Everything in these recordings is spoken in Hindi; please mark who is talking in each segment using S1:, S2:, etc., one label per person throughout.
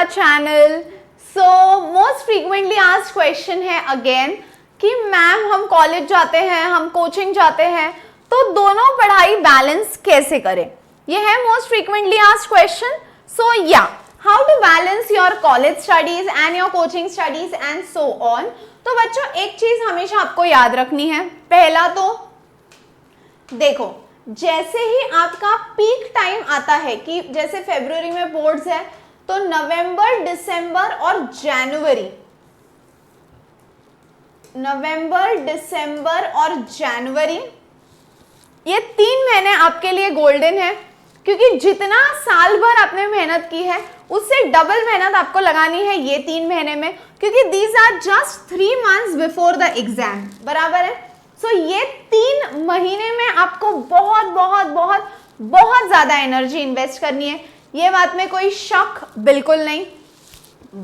S1: Channel. So most frequently asked question है अगेन कि मैम हम कॉलेज जाते हैं, हम कोचिंग जाते हैं, तो दोनों पढ़ाई बैलेंस कैसे करें? ये है most frequently asked question. So या how to balance your college studies and your coaching studies and so on. तो बच्चों एक चीज हमेशा आपको याद रखनी है, पहला तो देखो जैसे ही आपका पीक टाइम आता है कि जैसे फरवरी में बोर्ड्स है, तो नवंबर, दिसंबर और जनवरी, नवंबर, दिसंबर और जनवरी, ये 3 महीने आपके लिए गोल्डन है, क्योंकि जितना साल भर आपने मेहनत की है उससे डबल मेहनत आपको लगानी है ये 3 महीने में, क्योंकि these are just 3 months before the exam, बराबर है। सो ये 3 महीने में आपको बहुत बहुत बहुत बहुत ज्यादा एनर्जी इन्वेस्ट करनी है, ये बात में कोई शक बिल्कुल नहीं।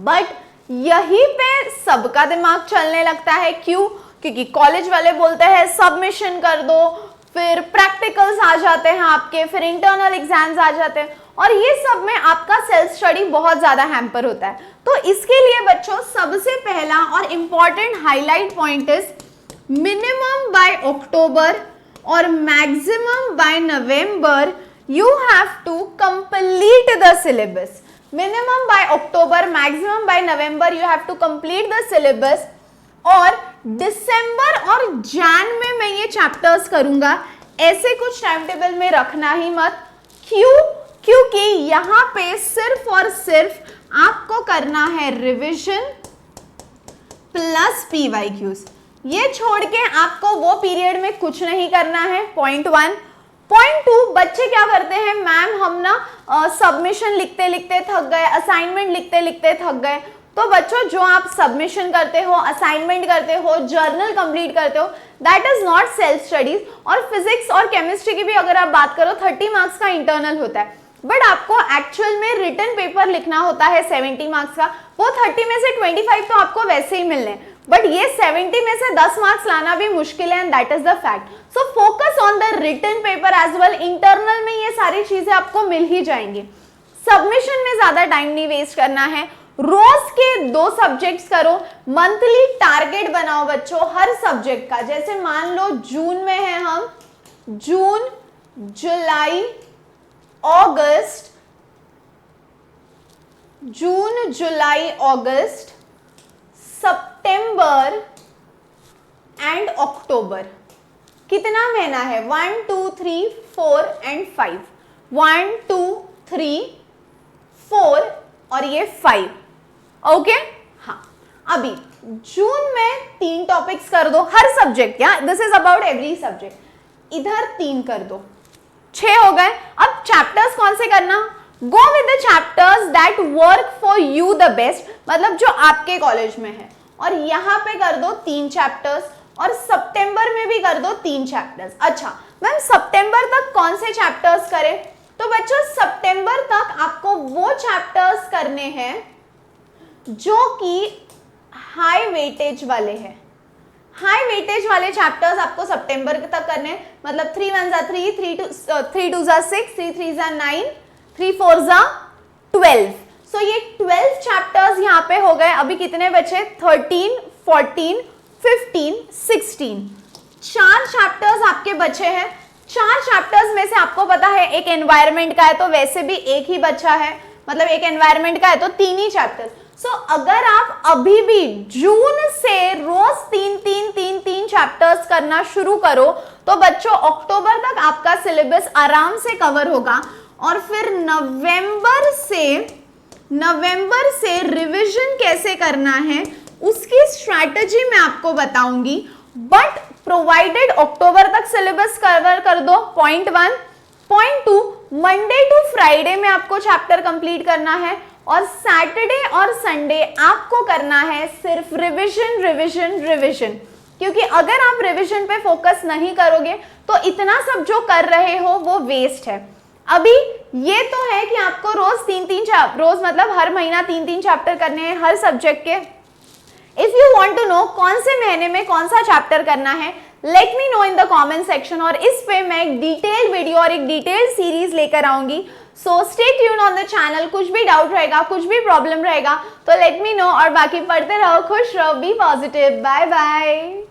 S1: बट यहीं पे सबका दिमाग चलने लगता है, क्यों? क्योंकि कॉलेज वाले बोलते हैं सबमिशन कर दो, फिर प्रैक्टिकल्स आ जाते हैं आपके, फिर इंटरनल एग्जाम्स आ जाते हैं, और ये सब में आपका सेल्फ स्टडी बहुत ज्यादा हैम्पर होता है। तो इसके लिए बच्चों सबसे पहला और important highlight point is minimum by October और maximum by November you have to complete the syllabus. Minimum by October, maximum by November you have to complete the syllabus. और दिसंबर और जैन में मैं ये चैप्टर्स करूंगा, ऐसे कुछ टाइम टेबल में रखना ही मत। क्यों? क्योंकि यहाँ पे सिर्फ और सिर्फ आपको करना है रिविजन प्लस PYQs, ये छोड़ के आपको वो पीरियड में कुछ नहीं करना है। पॉइंट 1। पॉइंट 2, बच्चे क्या करते हैं, मैम हम ना सबमिशन लिखते लिखते थक गए, असाइनमेंट लिखते लिखते थक गए। तो बच्चों जो आप सबमिशन करते हो, असाइनमेंट करते हो, जर्नल कंप्लीट करते हो, that is not self studies. और फिजिक्स और केमिस्ट्री की भी अगर आप बात करो 30 मार्क्स का इंटरनल होता है, बट आपको एक्चुअल में रिटन पेपर लिखना होता है 70 मार्क्स का। वो 30 में से 25 तो आपको वैसे ही मिलने, बट ये 70 में से 10 मार्क्स लाना भी मुश्किल है, and that is the fact. So focus on the written paper as well. Internal में ये सारी चीजें आपको मिल ही जाएंगी। सबमिशन में ज्यादा टाइम नहीं वेस्ट करना है। रोज के 2 सब्जेक्ट्स करो। मंथली टारगेट बनाओ बच्चों हर सब्जेक्ट का। जैसे मान लो जून में है हम, जून, जुलाई, अगस्त, जून, जुलाई, अगस्त, सितंबर एंड अक्टूबर। कितना महीना है? 1, 2, 3, 4 एंड 5। 1, 2, 3, 4 और ये 5। ओके हाँ, अभी जून में 3 टॉपिक्स कर दो हर सब्जेक्ट, या this is about every subject. इधर 3 कर दो, 6 हो गए। अब चैप्टर्स कौन से करना? Go with the chapters that work for you the best, मतलब जो आपके कॉलेज में है। और यहाँ पे कर दो 3 चैप्टर्स, और सितंबर में भी कर दो 3 चैप्टर्स। अच्छा मैम सितंबर तक कौन से चैप्टर्स करें? तो बच्चों सितंबर तक आपको वो चैप्टर्स करने हैं जो कि हाई वेटेज वाले हैं। हाई वेटेज वाले चैप्टर्स आपको सितंबर तक करने हैं, मतलब 3 1 3, 3 2 6, 3 3 9, 3 4 12। सो ये 12 चैप्टर्स यहाँ पे हो गए। अभी कितने बचे? 13, 14, 15, 16। 4 चैप्टर्स आपके बचे हैं। 4 चैप्टर्स में से आपको पता है एक एनवायरनमेंट का है, तो वैसे भी एक ही बचा है, मतलब एक एनवायरनमेंट का है तो 3 ही चैप्टर्स। सो अगर आप अभी भी जून से रोज 3 चैप्टर्स करना शुरू करो, तो बच्चों अक्टूबर तक आपका सिलेबस आराम से कवर होगा। और फिर नवंबर से रिवीजन कैसे करना है उसकी स्ट्रैटेजी मैं आपको बताऊंगी, बट प्रोवाइडेड अक्टूबर तक सिलेबस कवर कर दो। Point 1। Point 2, Monday to Friday में आपको चैप्टर कंप्लीट करना है, और सैटरडे और संडे आपको करना है सिर्फ रिवीजन रिवीजन रिवीजन। क्योंकि अगर आप रिवीजन पे फोकस नहीं करोगे तो इतना सब जो कर रहे हो वो वेस्ट है। अभी ये तो है कि आपको रोज 3 रोज मतलब हर महीना 3 चैप्टर करने हैं हर सब्जेक्ट के। If you want to know कौन से महीने में कौन सा चैप्टर करना है, let me know in the comment section, और इस पे मैं एक डिटेल वीडियो और एक डिटेल सीरीज लेकर आऊंगी so stay tune on the channel. कुछ भी डाउट रहेगा, कुछ भी प्रॉब्लम रहेगा तो लेट मी नो, और बाकी पढ़ते रहो, खुश रहो, बी पॉजिटिव। Bye bye.